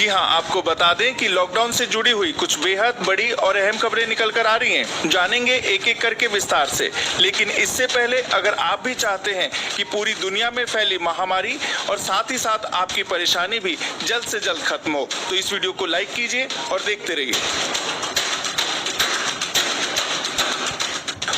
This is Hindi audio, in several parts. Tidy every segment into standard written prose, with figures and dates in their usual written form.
जी हां, आपको बता दें कि लॉकडाउन से जुड़ी हुई कुछ बेहद बड़ी और अहम खबरें निकल कर आ रही हैं। जानेंगे एक एक करके विस्तार से, लेकिन इससे पहले अगर आप भी चाहते हैं कि पूरी दुनिया में फैली महामारी और साथ ही साथ आपकी परेशानी भी जल्द से जल्द खत्म हो, तो इस वीडियो को लाइक कीजिए और देखते रहिए।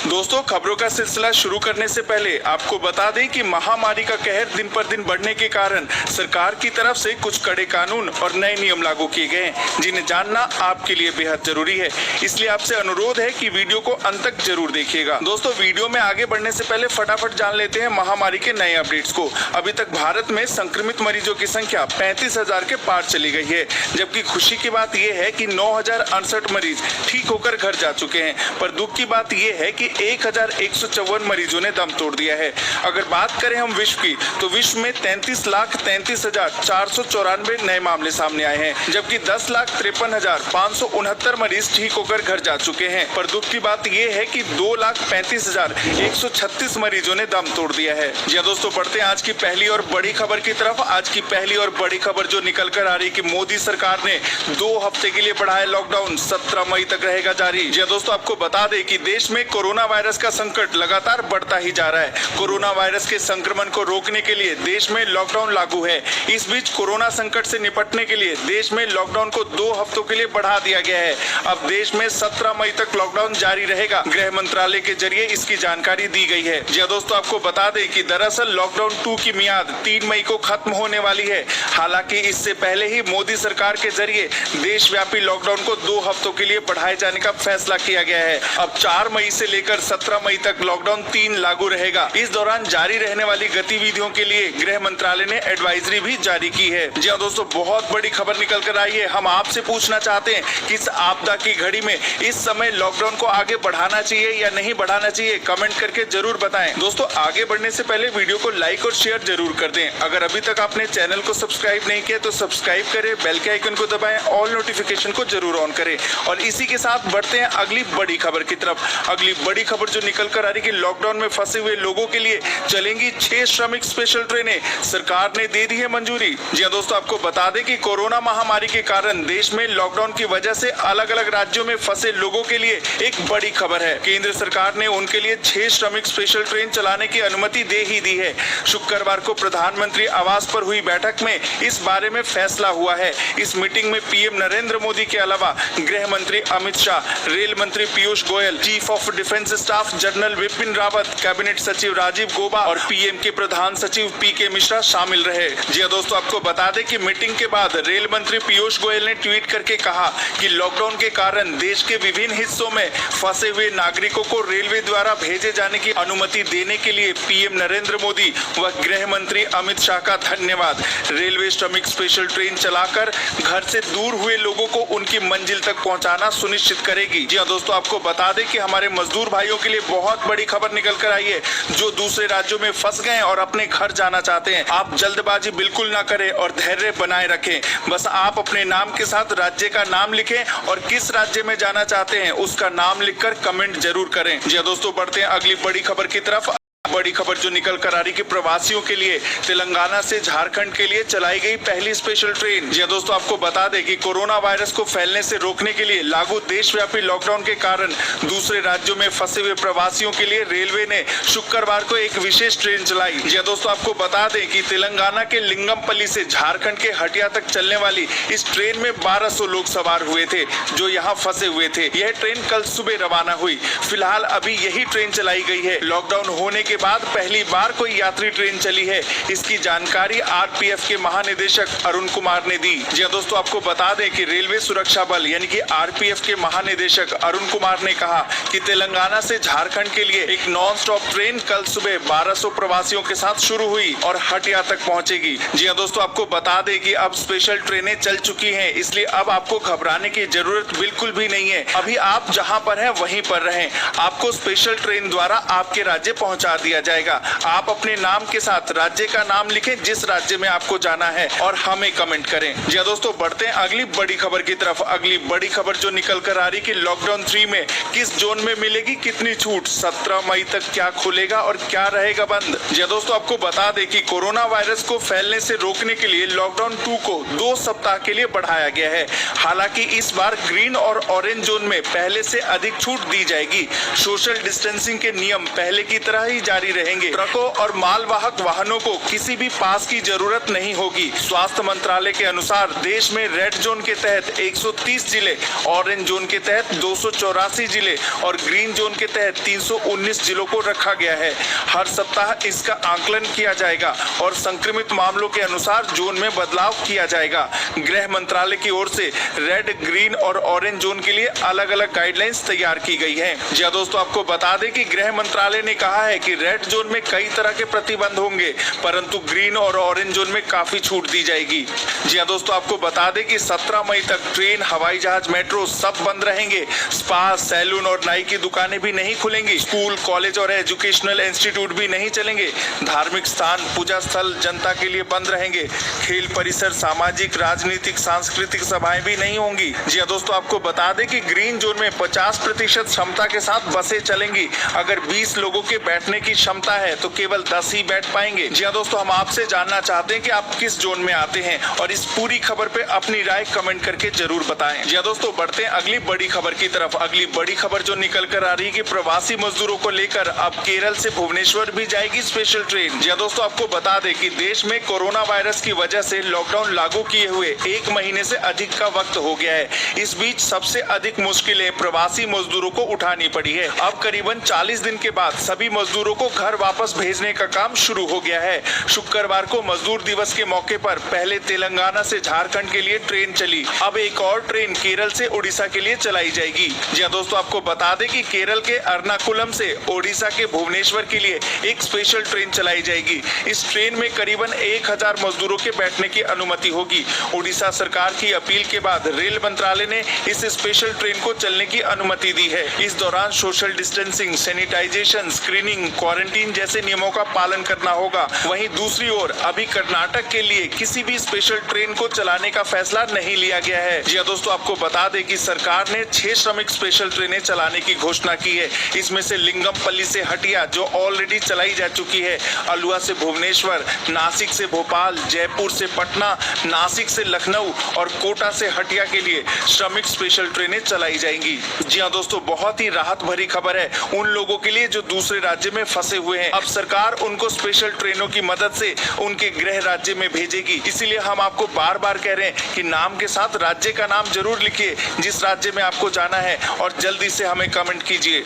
दोस्तों, खबरों का सिलसिला शुरू करने से पहले आपको बता दें कि महामारी का कहर दिन पर दिन बढ़ने के कारण सरकार की तरफ से कुछ कड़े कानून और नए नियम लागू किए गए हैं, जिन्हें जानना आपके लिए बेहद जरूरी है। इसलिए आपसे अनुरोध है कि वीडियो को अंत तक जरूर देखिएगा। दोस्तों, वीडियो में आगे बढ़ने से पहले फटाफट जान लेते हैं महामारी के नए अपडेट्स को। अभी तक भारत में संक्रमित मरीजों की संख्या 35,000 के पार चली गई है, जबकि खुशी की बात यह है कि 9,068 मरीज ठीक होकर घर जा चुके हैं। पर दुख की बात यह है कि 1,154 मरीजों ने दम तोड़ दिया है। अगर बात करें हम विश्व की, तो विश्व में 33,33,494 नए मामले सामने आए हैं, जबकि 10,53,569 मरीज ठीक होकर घर जा चुके हैं। पर दुख की बात यह है कि 2,35,136 मरीजों ने दम तोड़ दिया है। जी दोस्तों, बढ़ते हैं आज की पहली और बड़ी खबर की तरफ। आज की पहली और बड़ी खबर जो निकल कर आ रही है कि मोदी सरकार ने 2 हफ्ते के लिए बढ़ाया लॉकडाउन, 17 मई तक रहेगा जारी। जी दोस्तों, आपको बता दें कि देश में कोरोना वायरस का संकट लगातार बढ़ता ही जा रहा है। कोरोना वायरस के संक्रमण को रोकने के लिए देश में लॉकडाउन लागू है। इस बीच कोरोना संकट से निपटने के लिए देश में लॉकडाउन को 2 हफ्तों के लिए बढ़ा दिया गया है। अब देश में 17 मई तक लॉकडाउन जारी रहेगा। गृह मंत्रालय के जरिए इसकी जानकारी दी गई है। जी दोस्तों, आपको बता दें कि दरअसल लॉकडाउन 2 की मियाद 3 मई को खत्म होने वाली है। हालांकि इससे पहले ही मोदी सरकार के जरिए देशव्यापी लॉकडाउन को 2 हफ्तों के लिए बढ़ाए जाने का फैसला किया गया है। अब 4 मई से लेकर 17 मई तक लॉकडाउन 3 लागू रहेगा। इस दौरान जारी रहने वाली गतिविधियों के लिए गृह मंत्रालय ने एडवाइजरी भी जारी की है। जी हाँ दोस्तों, बहुत बड़ी खबर निकल कर आई है। हम आपसे पूछना चाहते हैं कि इस आपदा की घड़ी में इस समय लॉकडाउन को आगे बढ़ाना चाहिए या नहीं बढ़ाना चाहिए, कमेंट करके जरूर बताएं। दोस्तों, आगे बढ़ने से पहले वीडियो को लाइक और शेयर जरूर कर दें। अगर अभी तक आपने चैनल को सब्सक्राइब नहीं किया तो सब्सक्राइब करें, बेल के आइकन को दबाएं, ऑल नोटिफिकेशन को जरूर ऑन करें। और इसी के साथ बढ़ते हैं अगली बड़ी खबर की तरफ। अगली बड़ी खबर जो निकल कर आ रही है कि लॉकडाउन में फंसे हुए लोगों के लिए चलेंगी 6 श्रमिक स्पेशल ट्रेनें, सरकार ने दे दी है मंजूरी। जी हाँ दोस्तों, आपको बता दें कि कोरोना महामारी के कारण देश में लॉकडाउन की वजह से अलग अलग राज्यों में फंसे लोगों के लिए एक बड़ी खबर है। केंद्र सरकार ने उनके लिए 6 श्रमिक स्पेशल ट्रेन चलाने की अनुमति दे ही दी है। शुक्रवार को प्रधानमंत्री आवास पर हुई बैठक में इस बारे में फैसला हुआ है। इस मीटिंग में पीएम नरेंद्र मोदी के अलावा गृह मंत्री अमित शाह, रेल मंत्री Piyush Goyal, chief of defence staff general Vipin Rawat, cabinet सचिव राजीव गौबा और पीएम के प्रधान सचिव पीके मिश्रा शामिल रहे। जी हाँ दोस्तों, आपको बता दें कि मीटिंग के बाद रेल मंत्री पीयूष गोयल ने ट्वीट करके कहा कि लॉकडाउन के कारण देश के विभिन्न हिस्सों में फंसे हुए नागरिकों को रेलवे द्वारा भेजे जाने की अनुमति देने के लिए पीएम नरेंद्र मोदी व गृह मंत्री अमित शाह का धन्यवाद। रेलवे श्रमिक स्पेशल ट्रेन चलाकर घर से दूर हुए लोगों को उनकी मंजिल तक पहुंचाना सुनिश्चित करेगी। जी हाँ दोस्तों, आपको बता दें कि हमारे मजदूर भाइयों के लिए बहुत बड़ी खबर निकल कर आई है, जो दूसरे राज्यों में फंस गए और अपने घर जाना चाहते हैं। आप जल्दबाजी बिल्कुल ना करें और धैर्य बनाए रखें। बस आप अपने नाम के साथ राज्य का नाम लिखें और किस राज्य में जाना चाहते हैं उसका नाम लिखकर कमेंट जरूर करें। जी हाँ दोस्तों, बढ़ते हैं अगली बड़ी खबर की तरफ। बड़ी खबर जो निकल कर आ रही कि प्रवासियों के लिए तेलंगाना से झारखंड के लिए चलाई गई पहली स्पेशल ट्रेन। जी दोस्तों, आपको बता दें कि कोरोना वायरस को फैलने से रोकने के लिए लागू देशव्यापी लॉकडाउन के कारण दूसरे राज्यों में फंसे हुए प्रवासियों के लिए रेलवे ने शुक्रवार को एक विशेष ट्रेन चलाई। जी दोस्तों, आपको बता दें कि तेलंगाना के लिंगमपल्ली से झारखंड के हटिया तक चलने वाली इस ट्रेन में 1200 लोग सवार हुए थे जो यहाँ फंसे हुए थे। यह ट्रेन कल सुबह रवाना हुई। फिलहाल अभी यही ट्रेन चलाई गई है। लॉकडाउन होने के बाद पहली बार कोई यात्री ट्रेन चली है। इसकी जानकारी आरपीएफ के महानिदेशक अरुण कुमार ने दी। जी दोस्तों, आपको बता दें कि रेलवे सुरक्षा बल यानी कि आरपीएफ के महानिदेशक अरुण कुमार ने कहा कि तेलंगाना से झारखंड के लिए एक नॉन स्टॉप ट्रेन कल सुबह 1200 प्रवासियों के साथ शुरू हुई और हटिया तक पहुंचेगी। जी दोस्तों, आपको बता दें कि अब स्पेशल ट्रेनें चल चुकी हैं, इसलिए अब आपको घबराने की जरूरत बिल्कुल भी नहीं है। अभी आप जहां पर हैं वहीं पर रहें। आपको स्पेशल ट्रेन द्वारा आपके राज्य पहुंचा दिया जाएगा। आप अपने नाम के साथ राज्य का नाम लिखें जिस राज्य में आपको जाना है और हमें कमेंट करें। जी दोस्तों, बढ़ते हैं अगली बड़ी खबर की तरफ। अगली बड़ी खबर जो निकल कर आ रही कि लॉकडाउन 3 में किस जोन में मिलेगी कितनी छूट, 17 मई तक क्या खुलेगा और क्या रहेगा बंद। जी दोस्तों, आपको बता दें कि कोरोना वायरस को फैलने से रोकने के लिए लॉकडाउन 2 को 2 सप्ताह के लिए बढ़ाया गया है। हालांकि इस बार ग्रीन और ऑरेंज जोन में पहले से अधिक छूट दी जाएगी। सोशल डिस्टेंसिंग के नियम पहले की तरह ही जारी रहेंगे। ट्रकों और मालवाहक वाहनों को किसी भी पास की जरूरत नहीं होगी। स्वास्थ्य मंत्रालय के अनुसार देश में रेड जोन के तहत 130 जिले, ऑरेंज जोन के तहत 284 जिले और ग्रीन जोन के तहत 319 जिलों को रखा गया है। हर सप्ताह इसका आकलन किया जाएगा और संक्रमित मामलों के अनुसार जोन में बदलाव किया जाएगा। गृह मंत्रालय की ओर से रेड, ग्रीन और ऑरेंज जोन के लिए अलग अलग गाइडलाइंस तैयार की गई है। जी दोस्तों, आपको बता दें कि गृह मंत्रालय ने कहा है कि रेड जोन में कई तरह के प्रतिबंध होंगे, परंतु ग्रीन और ऑरेंज जोन में काफी छूट दी जाएगी। जी दोस्तों, आपको बता दें कि 17 मई तक ट्रेन, हवाई जहाज, मेट्रो सब बंद रहेंगे। स्पा, सैलून और नाई की दुकानें भी नहीं खुलेंगी। स्कूल, कॉलेज और एजुकेशनल इंस्टीट्यूट भी नहीं चलेंगे। धार्मिक स्थान, पूजा स्थल जनता के लिए बंद रहेंगे। खेल परिसर, सामाजिक, राजनीतिक, सांस्कृतिक सभाएं भी नहीं होंगी। जी दोस्तों, आपको बता दें कि ग्रीन जोन में 50% क्षमता के साथ बसें चलेंगी। अगर 20 लोगों के बैठने की क्षमता है तो केवल 10 ही बैठ पाएंगे। जी दोस्तों, हम आपसे जानना चाहते हैं कि आप किस जोन में आते हैं और इस पूरी खबर पे अपनी राय कमेंट करके जरूर बताएं। जी दोस्तों, बढ़ते हैं अगली बड़ी खबर की तरफ। अगली बड़ी खबर जो निकल कर आ रही है कि प्रवासी मजदूरों को लेकर अब केरल से भुवनेश्वर भी जाएगी स्पेशल ट्रेन। जी दोस्तों, आपको बता दें कि देश में कोरोना वायरस की वजह से लॉकडाउन लागू किए हुए 1 महीने से अधिक का वक्त हो गया है। इस बीच सबसे अधिक मुश्किलें प्रवासी मजदूरों को उठानी पड़ी है। अब करीबन 40 दिन के बाद सभी मजदूरों को घर वापस भेजने का काम शुरू हो गया है। शुक्रवार को मजदूर दिवस के मौके पर पहले तेलंगाना से झारखंड के लिए ट्रेन चली। अब एक और ट्रेन केरल से उड़ीसा के लिए चलाई जाएगी। जी दोस्तों, आपको बता दें कि केरल के एर्नाकुलम से ओडिशा के भुवनेश्वर के लिए एक स्पेशल ट्रेन चलाई जाएगी। इस ट्रेन में करीबन 1000 मजदूरों के बैठने की अनुमति होगी। उड़ीसा सरकार की अपील के बाद रेल मंत्रालय ने इस स्पेशल ट्रेन को चलने की अनुमति दी है। इस दौरान social distancing, sanitization, screening, quarantine जैसे नियमों का पालन करना होगा। वहीं दूसरी ओर अभी कर्नाटक के लिए किसी भी स्पेशल ट्रेन को चलाने का फैसला नहीं लिया गया है। जी दोस्तों, आपको बता दें कि सरकार ने 6 श्रमिक स्पेशल ट्रेनें चलाने की घोषणा की है। इसमें से लिंगमपल्ली से हटिया जो ऑलरेडी चलाई जा चुकी है, अलुआ से भुवनेश्वर, नासिक से भोपाल, जयपुर से पटना, नासिक से लखनऊ और कोटा से हटिया के लिए श्रमिक स्पेशल ट्रेनें चलाई जाएंगी। जी हाँ दोस्तों, बहुत ही राहत भरी खबर है उन लोगों के लिए जो दूसरे राज्य में फंसे हुए हैं। अब सरकार उनको स्पेशल ट्रेनों की मदद से उनके गृह राज्य में भेजेगी। इसीलिए हम आपको बार बार कह रहे हैं कि नाम के साथ राज्य का नाम जरूर लिखिए जिस राज्य में आपको जाना है और जल्दी से हमें कमेंट कीजिए।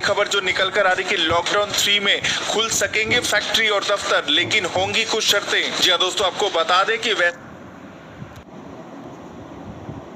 खबर जो निकल कर आ रही कि लॉकडाउन 3 में खुल सकेंगे फैक्ट्री और दफ्तर, लेकिन होंगी कुछ शर्तें। जी हाँ दोस्तों, आपको बता दें कि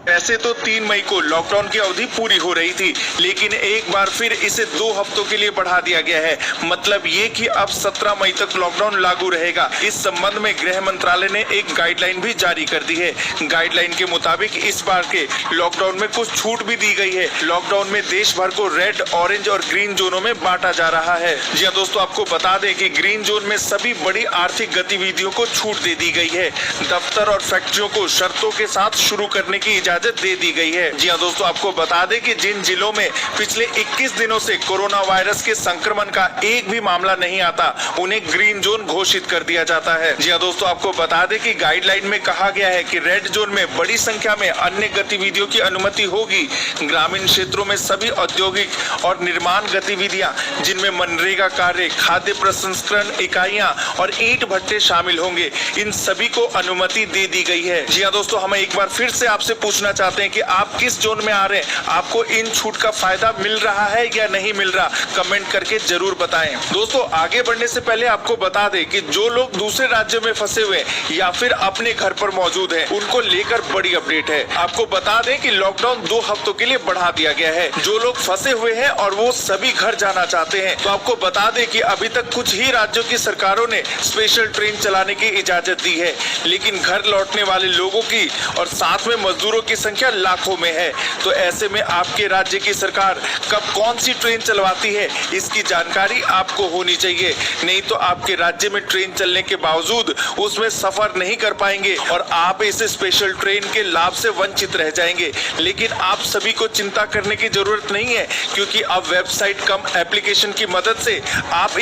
वैसे तो 3 मई को लॉकडाउन की अवधि पूरी हो रही थी, लेकिन एक बार फिर इसे 2 हफ्तों के लिए बढ़ा दिया गया है। मतलब ये कि अब 17 मई तक लॉकडाउन लागू रहेगा। इस संबंध में गृह मंत्रालय ने एक गाइडलाइन भी जारी कर दी है। गाइडलाइन के मुताबिक इस बार के लॉकडाउन में कुछ छूट भी दी गई है। लॉकडाउन में देश भर को रेड, ऑरेंज और ग्रीन जोनों में बांटा जा रहा है। जी हाँ दोस्तों, आपको बता दें कि ग्रीन जोन में सभी बड़ी आर्थिक गतिविधियों को छूट दे दी गई है। दफ्तर और फैक्ट्रियों को शर्तों के साथ शुरू करने की इजाजत दे दी गई है। जी हाँ दोस्तों, आपको बता दें कि जिन जिलों में पिछले 21 दिनों से कोरोना वायरस के संक्रमण का एक भी मामला नहीं आता, उन्हें ग्रीन जोन घोषित कर दिया जाता है। जी हाँ दोस्तों, आपको बता दें कि गाइडलाइन में कहा गया है कि रेड जोन में बड़ी संख्या में अन्य गतिविधियों की अनुमति होगी। ग्रामीण क्षेत्रों में सभी औद्योगिक और निर्माण गतिविधियां जिनमें मनरेगा कार्य, खाद्य प्रसंस्करण इकाइयां और ईंट भट्टे शामिल होंगे, इन सभी को अनुमति दे दी गई है। जी हाँ दोस्तों, हम एक बार फिर से आपसे पूछना चाहते हैं कि आप किस जोन में आ रहे हैं, आपको इन छूट का फायदा मिल रहा है या नहीं मिल रहा, कमेंट करके जरूर बताएं। दोस्तों, आगे बढ़ने से पहले आपको बता दें कि जो लोग दूसरे राज्यों में फंसे हुए या फिर अपने घर पर मौजूद हैं, उनको लेकर बड़ी अपडेट है। आपको बता दें कि लॉकडाउन 2 हफ्तों के लिए बढ़ा दिया गया है। जो लोग फंसे हुए हैं और वो सभी घर जाना चाहते हैं, तो आपको बता दें कि अभी तक कुछ ही राज्यों की सरकारों ने स्पेशल ट्रेन चलाने की इजाजत दी है, लेकिन घर लौटने वाले लोगों की और साथ में मजदूरों की संख्या लाखों में है। तो ऐसे में आपके राज्य की सरकार कब कौन सी ट्रेन चलवाती है, इसकी जानकारी आपको होनी चाहिए। नहीं तो आपके राज्य में ट्रेन चलने के बावजूद उसमें सफर नहीं कर पाएंगे और आप इस स्पेशल ट्रेन के लाभ से वंचित रह जाएंगे। लेकिन आप सभी को चिंता करने की जरूरत नहीं है, क्योंकि अब वेबसाइट कम एप्लीकेशन की मदद से आप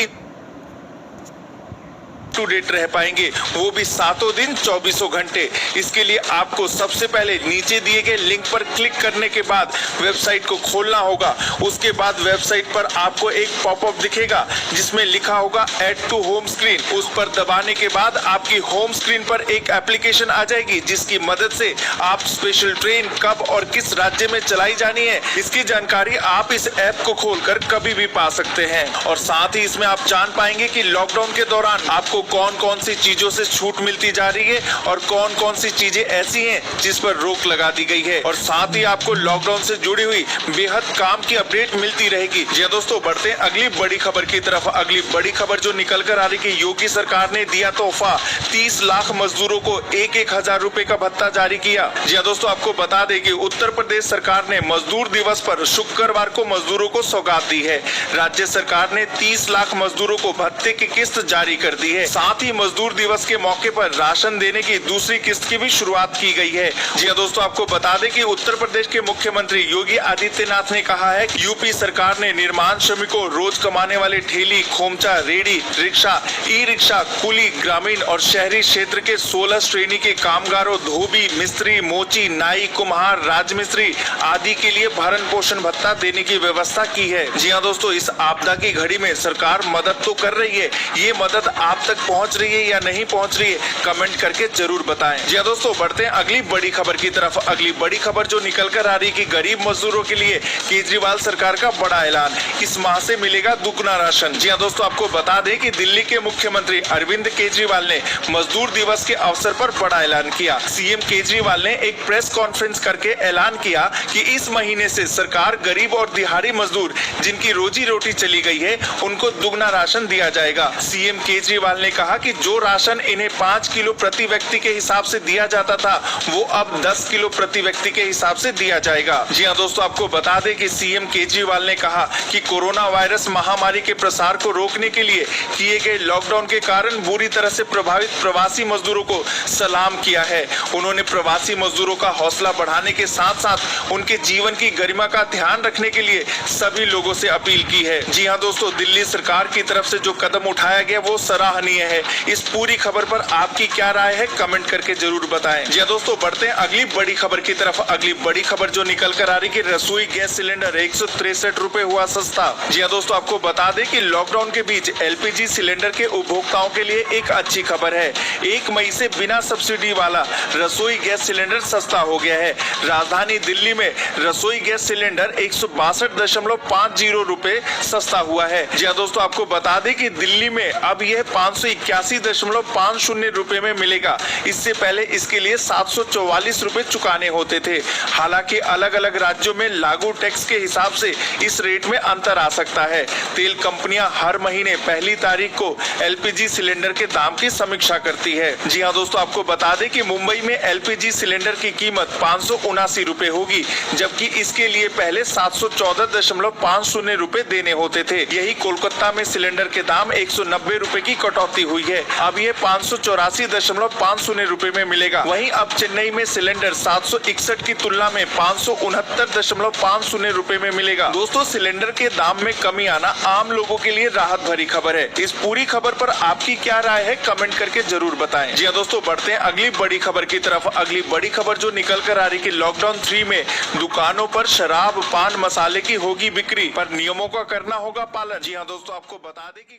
टू डेट रह पाएंगे, वो भी 7 दिन 24 घंटे। इसके लिए आपको सबसे पहले नीचे दिए गए लिंक पर क्लिक करने के बाद वेबसाइट को खोलना होगा। उसके बाद वेबसाइट पर आपको एक पॉपअप दिखेगा जिसमें लिखा होगा ऐड टू होम स्क्रीन। उस पर दबाने के बाद आपकी होम स्क्रीन पर एक एप्लीकेशन आ जाएगी, जिसकी मदद से आप स्पेशल ट्रेन कब और किस राज्य में चलाई जानी है, इसकी जानकारी आप इस ऐप को खोलकर कभी भी पा सकते हैं। और साथ ही इसमें आप जान पाएंगे कि लॉकडाउन के दौरान आपको कौन कौन सी चीजों से छूट मिलती जा रही है और कौन कौन सी चीजें ऐसी हैं जिस पर रोक लगा दी गई है। और साथ ही आपको लॉकडाउन से जुड़ी हुई बेहद काम की अपडेट मिलती रहेगी। जी दोस्तों, बढ़ते हैं अगली बड़ी खबर की तरफ। अगली बड़ी खबर जो निकल कर आ रही है, योगी सरकार ने दिया तोहफा, 30 लाख मजदूरों को 1-1 हजार रुपए का भत्ता जारी किया। जी दोस्तों, आपको बता दें कि उत्तर प्रदेश सरकार ने मजदूर दिवस पर शुक्रवार को मजदूरों को सौगात दी है। राज्य सरकार ने 30 लाख मजदूरों को भत्ते की किस्त जारी कर दी है। साथ ही मजदूर दिवस के मौके पर राशन देने की दूसरी किस्त की भी शुरुआत की गई है। जी हां दोस्तों, आपको बता दें कि उत्तर प्रदेश के मुख्यमंत्री योगी आदित्यनाथ ने कहा है कि यूपी सरकार ने निर्माण श्रमिकों, रोज कमाने वाले ठेली, खोमचा, रेडी, रिक्शा, ई रिक्शा, कुली, ग्रामीण और शहरी क्षेत्र के 16 श्रेणी के कामगारों, धोबी, मिस्त्री, मोची, नाई, कुम्हार, राजमिस्त्री आदि के लिए भरण पोषण भत्ता देने की व्यवस्था की है। जी हाँ दोस्तों, इस आपदा की घड़ी में सरकार मदद तो कर रही है, ये मदद आप तक पहुंच रही है या नहीं पहुंच रही है, कमेंट करके जरूर बताएं। जी हाँ दोस्तों, बढ़ते हैं अगली बड़ी खबर की तरफ। अगली बड़ी खबर जो निकल कर आ रही कि गरीब मजदूरों के लिए केजरीवाल सरकार का बड़ा ऐलान, इस माह से मिलेगा दुगना राशन। जी हाँ दोस्तों, आपको बता दें कि दिल्ली के मुख्यमंत्री अरविंद केजरीवाल ने मजदूर दिवस के अवसर पर बड़ा ऐलान किया। सीएम केजरीवाल ने एक प्रेस कॉन्फ्रेंस करके ऐलान किया कि इस महीने से सरकार गरीब और दिहाड़ी मजदूर जिनकी रोजी रोटी चली गई है, उनको दुगना राशन दिया जाएगा। सीएम केजरीवाल ने कहा कि जो राशन इन्हें 5 किलो प्रति व्यक्ति के हिसाब से दिया जाता था, वो अब 10 किलो प्रति व्यक्ति के हिसाब से दिया जाएगा। जी हाँ दोस्तों, आपको बता दें कि सीएम केजरीवाल ने कहा कि कोरोना वायरस महामारी के प्रसार को रोकने के लिए किए गए लॉकडाउन के कारण बुरी तरह से प्रभावित प्रवासी मजदूरों को सलाम किया है। उन्होंने प्रवासी मजदूरों का हौसला बढ़ाने के साथ साथ उनके जीवन की गरिमा का ध्यान रखने के लिए सभी लोगों से अपील की है। जी हाँ दोस्तों, दिल्ली सरकार की तरफ से जो कदम उठाया गया वो सराहनीय है। इस पूरी खबर पर आपकी क्या राय है, कमेंट करके जरूर बताएं। जी दोस्तों, बढ़ते हैं अगली बड़ी खबर की तरफ। अगली बड़ी खबर जो निकल कर आ रही कि रसोई गैस सिलेंडर 163 रुपए हुआ सस्ता। जी दोस्तों, आपको बता दें कि लॉकडाउन के बीच एलपीजी सिलेंडर के उपभोक्ताओं के लिए एक अच्छी खबर है। 1 मई से बिना सब्सिडी वाला रसोई गैस सिलेंडर सस्ता हो गया है। राजधानी दिल्ली में रसोई गैस सिलेंडर 162.50 रुपए सस्ता हुआ है। जी दोस्तों, आपको बता दें कि दिल्ली में अब यह 581.50 रुपए में मिलेगा। इससे पहले इसके लिए 744 रुपए चुकाने होते थे। हालांकि अलग अलग राज्यों में लागू टैक्स के हिसाब से इस रेट में अंतर आ सकता है। तेल कंपनियां हर महीने 1 तारीख को एलपीजी सिलेंडर के दाम की समीक्षा करती है। जी हाँ दोस्तों, आपको बता दें कि मुंबई में एलपीजी सिलेंडर की कीमत 579 रुपए होगी, जबकि इसके लिए पहले 714.50 रुपए देने होते थे। यही कोलकाता में सिलेंडर के दाम 190 रुपए की कटौती हुई है। अब ये 584.50 रुपए में मिलेगा। वहीं अब चेन्नई में सिलेंडर 761 की तुलना में 569.50 रुपए में मिलेगा। दोस्तों, सिलेंडर के दाम में कमी आना आम लोगों के लिए राहत भरी खबर है। इस पूरी खबर पर आपकी क्या राय है, कमेंट करके जरूर बताएं। जी दोस्तों, बढ़ते हैं अगली बड़ी खबर की तरफ। अगली बड़ी खबर जो निकल कर आ रही कि लॉकडाउन 3 में दुकानों पर शराब, पान मसाले की होगी बिक्री, पर नियमों का करना होगा पालन। जी हाँ दोस्तों, आपको बता दें कि